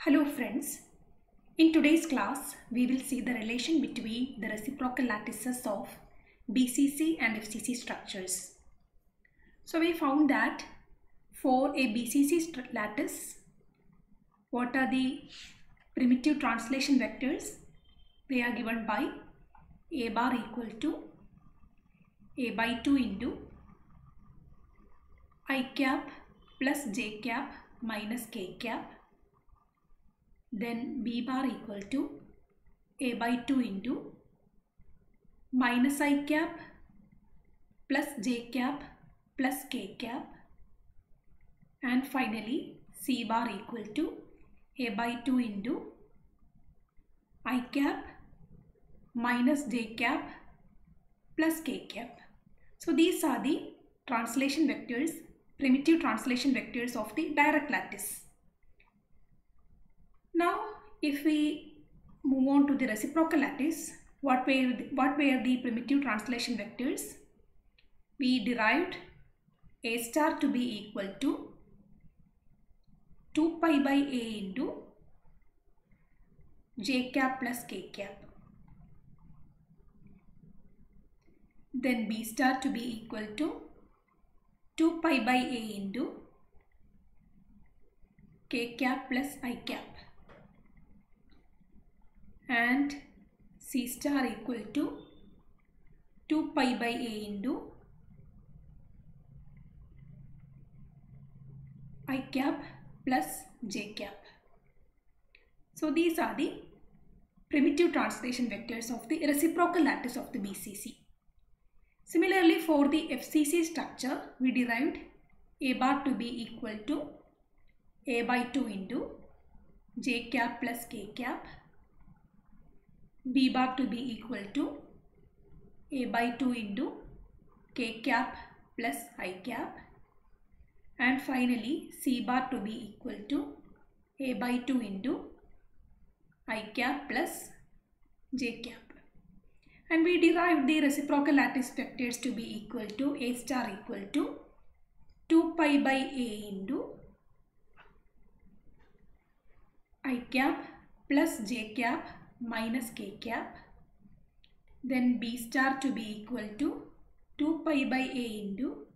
Hello friends, in today's class we will see the relation between the reciprocal lattices of BCC and FCC structures. So we found that for a BCC lattice, what are the primitive translation vectors? They are given by A bar equal to A by 2 into I cap plus j cap minus k cap. Then B bar equal to A by 2 into minus I cap plus j cap plus k cap. And finally C bar equal to A by 2 into I cap minus j cap plus k cap. So these are the translation vectors, primitive translation vectors of the direct lattice. Now, if we move on to the reciprocal lattice, what were the primitive translation vectors? We derived A star to be equal to 2 pi by A into j cap plus k cap. Then B star to be equal to 2 pi by A into k cap plus I cap. And C star equal to 2 pi by A into I cap plus j cap. So these are the primitive translation vectors of the reciprocal lattice of the BCC. Similarly, for the FCC structure, we derived A bar to be equal to A by 2 into j cap plus k cap. B bar to be equal to A by 2 into k cap plus I cap. And finally C bar to be equal to A by 2 into I cap plus j cap. And we derived the reciprocal lattice vectors to be equal to A star equal to 2 pi by A into I cap plus j cap minus k cap. Then B star to be equal to 2 pi by A into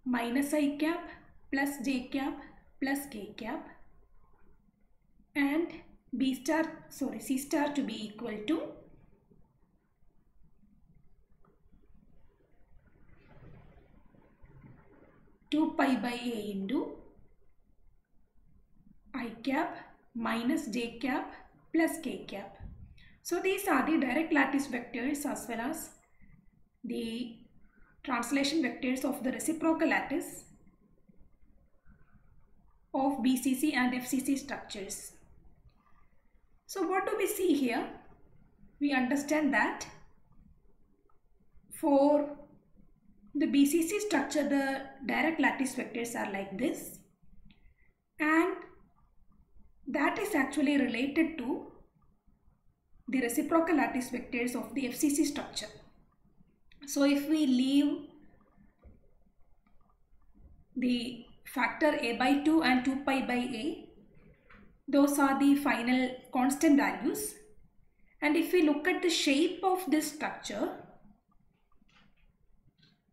minus I cap plus j cap plus k cap. And C star to be equal to two pi by A into I cap minus j cap plus k cap. So these are the direct lattice vectors as well as the translation vectors of the reciprocal lattice of BCC and FCC structures. So what do we see here? We understand that for the BCC structure, the direct lattice vectors are like this, and that is actually related to the reciprocal lattice vectors of the FCC structure. So if we leave the factor A by 2 and 2 pi by A, those are the final constant values. And if we look at the shape of this structure,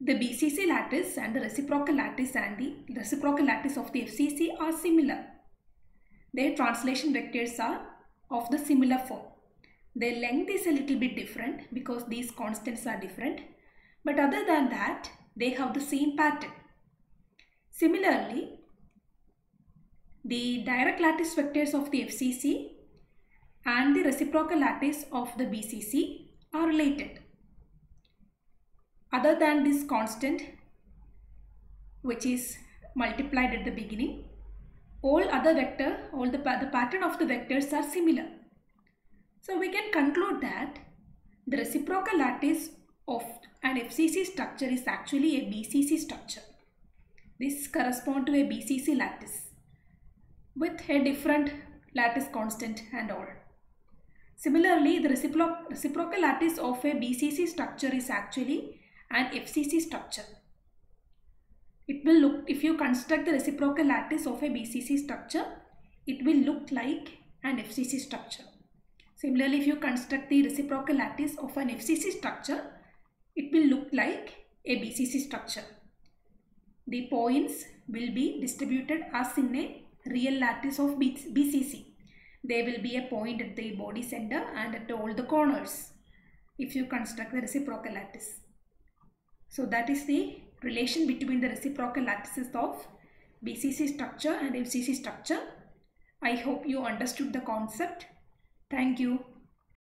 the BCC lattice and the reciprocal lattice and the reciprocal lattice of the FCC are similar. Their translation vectors are of the similar form. Their length is a little bit different because these constants are different. But other than that, they have the same pattern. Similarly, the direct lattice vectors of the FCC and the reciprocal lattice of the BCC are related. Other than this constant, which is multiplied at the beginning, the pattern of the vectors are similar. So we can conclude that the reciprocal lattice of an FCC structure is actually a BCC structure. This corresponds to a BCC lattice with a different lattice constant and all. Similarly, the reciprocal lattice of a BCC structure is actually an FCC structure. It will look, if you construct the reciprocal lattice of a BCC structure, it will look like an FCC structure. Similarly, if you construct the reciprocal lattice of an FCC structure, it will look like a BCC structure. The points will be distributed as in a real lattice of BCC. There will be a point at the body center and at all the corners if you construct the reciprocal lattice. So that is the relation between the reciprocal lattices of BCC structure and FCC structure. I hope you understood the concept. Thank you.